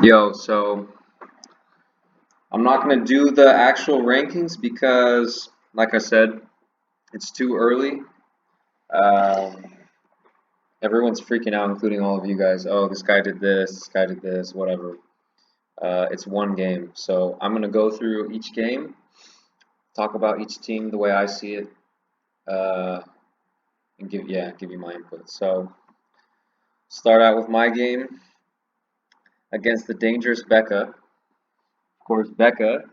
Yo, so I'm not going to do the actual rankings because, like I said, it's too early. Um, Everyone's freaking out, including all of you guys. Oh, this guy did this, whatever. It's one game. So I'm going to go through each game, talk about each team the way I see it, uh, and give you my input. So start out with my game against the dangerous Becca. Of course, Becca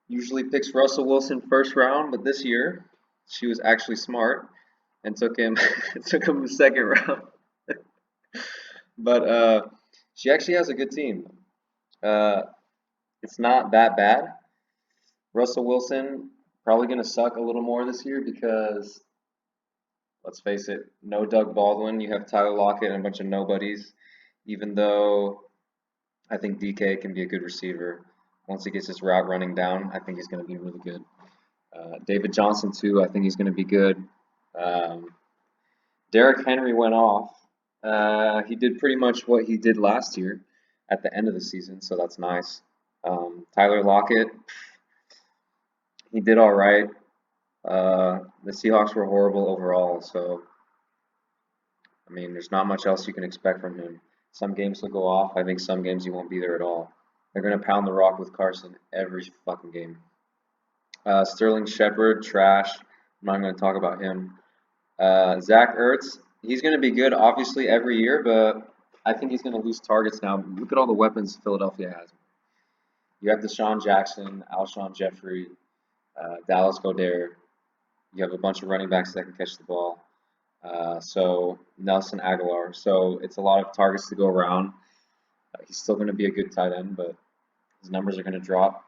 usually picks Russell Wilson first round, but this year she was actually smart and took him took him the second round. But she actually has a good team. Uh, it's not that bad. Russell Wilson probably going to suck a little more this year because let's face it, no Doug Baldwin. You have Tyler Lockett and a bunch of nobodies. Even though I think DK can be a good receiver, once he gets his route running down, I think he's going to be really good. David Johnson too. I think he's going to be good. Um, Derrick Henry went off. He did pretty much what he did last year at the end of the season, so that's nice. Tyler Lockett, he did all right. The Seahawks were horrible overall, so I mean, there's not much else you can expect from him. Some games he'll go off. I think some games he won't be there at all. They're gonna pound the rock with Carson every fucking game. Sterling Shepard, trash. I'm not gonna talk about him. Zach Ertz, he's going to be good, obviously, every year, but I think he's going to lose targets now. Look at all the weapons Philadelphia has. You have Deshaun Jackson, Alshon Jeffrey, Dallas Goedert. You have a bunch of running backs that can catch the ball. So Nelson Aguilar. So it's a lot of targets to go around. He's still going to be a good tight end, but his numbers are going to drop.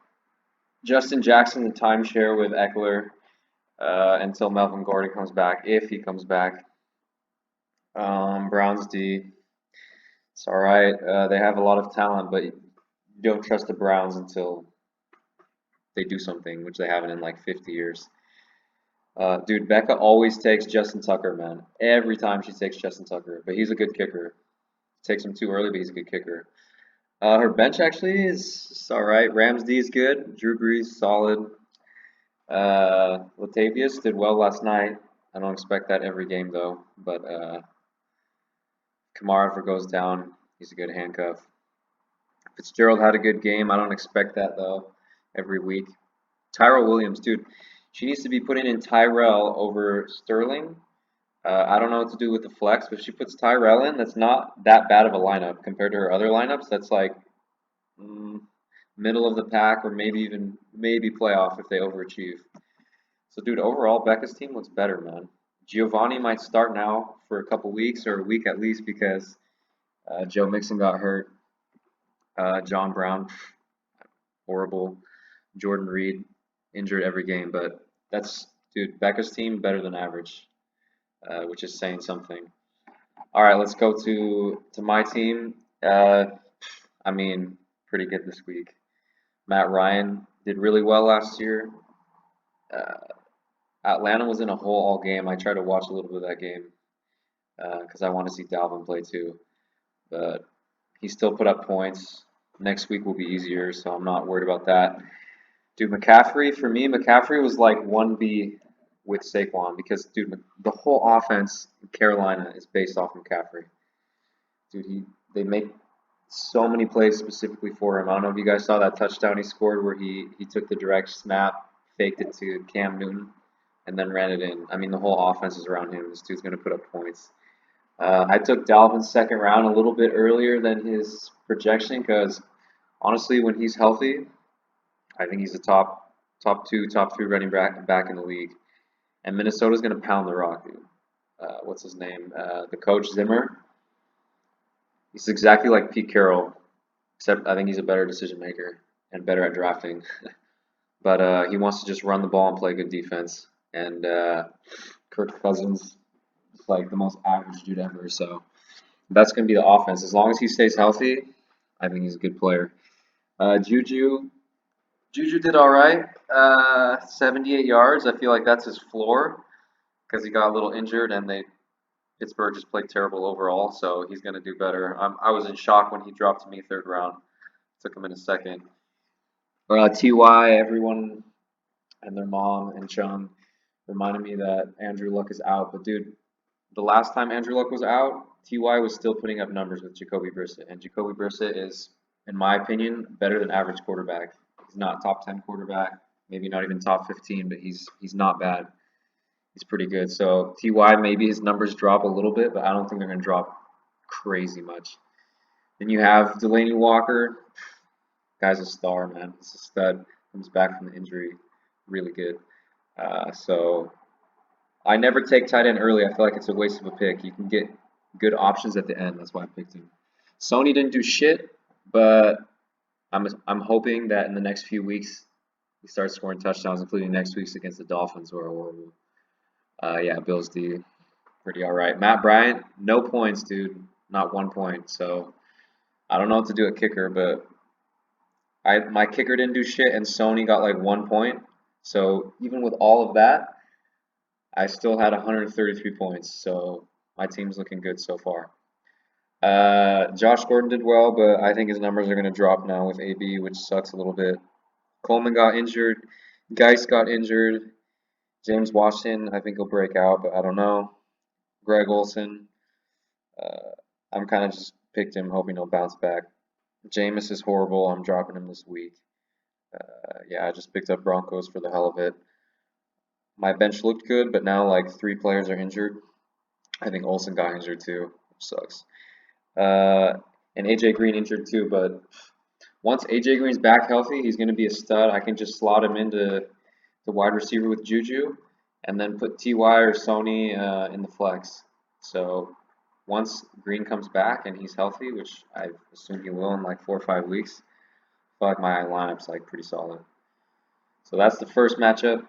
Justin Jackson, the timeshare with Eckler until Melvin Gordon comes back, if he comes back. Browns D. It's all right. They have a lot of talent, but you don't trust the Browns until they do something, which they haven't in like 50 years. Dude, Becca always takes Justin Tucker, man. Every time she takes Justin Tucker, but he's a good kicker. Takes him too early, but he's a good kicker. Her bench actually is all right. Rams D is good. Drew Brees solid. Latavius did well last night. I don't expect that every game though, but Kamara if it goes down, he's a good handcuff. Fitzgerald had a good game. I don't expect that though every week. Tyrell Williams, dude, she needs to be putting in Tyrell over Sterling. I don't know what to do with the flex, but if she puts Tyrell in, that's not that bad of a lineup compared to her other lineups. That's like mm, middle of the pack or maybe playoff if they overachieve. So, dude, overall, Becca's team looks better, man. Giovanni might start now for a couple weeks or a week at least because Joe Mixon got hurt. John Brown, horrible. Jordan Reed injured every game, but that's dude Becca's team better than average, which is saying something. All right, let's go to my team. I mean, pretty good this week. Matt Ryan did really well last year. Uh, Atlanta was in a hole all game. I tried to watch a little bit of that game because I want to see Dalvin play too, but he still put up points. Next week will be easier, so I'm not worried about that. Dude, McCaffrey, for me, McCaffrey was like 1B with Saquon because, dude, the whole offense in Carolina is based off McCaffrey. Dude, they make so many plays specifically for him. I don't know if you guys saw that touchdown he scored where he took the direct snap, faked it to Cam Newton, and then ran it in. I mean, the whole offense is around him. This dude's going to put up points. I took Dalvin's second round a little bit earlier than his projection because, honestly, when he's healthy, I think he's a top two, top three running back in the league. And Minnesota's going to pound the rock, dude. What's his name? The coach Zimmer. He's exactly like Pete Carroll, except I think he's a better decision maker and better at drafting. But he wants to just run the ball and play good defense. And Kirk Cousins is like the most average dude ever. So that's going to be the offense. As long as he stays healthy, I think he's a good player. Juju did all right. 78 yards. I feel like that's his floor because he got a little injured and they Pittsburgh just played terrible overall, so he's going to do better. I was in shock when he dropped to me third round. Took him in a second. Ty, everyone and their mom and Chung reminded me that Andrew Luck is out. But dude, the last time Andrew Luck was out, Ty was still putting up numbers with Jacoby Brissett, and Jacoby Brissett is, in my opinion, better than average quarterback. He's not top 10 quarterback, maybe not even top 15, but he's not bad. He's pretty good. So Ty, maybe his numbers drop a little bit, but I don't think they're going to drop crazy much. Then you have Delaney Walker. Guy's a star, man. He's a stud. Comes back from the injury, really good. So I never take tight end early. I feel like it's a waste of a pick. You can get good options at the end. That's why I picked him. Sony didn't do shit, but I'm hoping that in the next few weeks he starts scoring touchdowns, including next week's against the Dolphins, who are horrible. Yeah, Bills do pretty all right. Matt Bryant, no points, dude. Not 1 point. So I don't know what to do at kicker, but my kicker didn't do shit, and Sony got like 1 point. So even with all of that, I still had 133 points. So my team's looking good so far. Josh Gordon did well, but I think his numbers are going to drop now with AB, which sucks a little bit. Coleman got injured. Geis got injured. James Washington, I think he'll break out, but I don't know. Greg Olson, I'm kind of just picked him, hoping he'll bounce back. Jameis is horrible. I'm dropping him this week. Yeah, I just picked up Broncos for the hell of it. My bench looked good, but now like 3 players are injured. I think Olsen got injured too, which sucks. And AJ Green injured too, but once AJ Green's back healthy, he's going to be a stud. I can just slot him into the wide receiver with Juju, and then put Ty or Sony in the flex. So once Green comes back and he's healthy, which I assume he will in like 4 or 5 weeks, I feel like my lineup's like pretty solid. So that's the first matchup.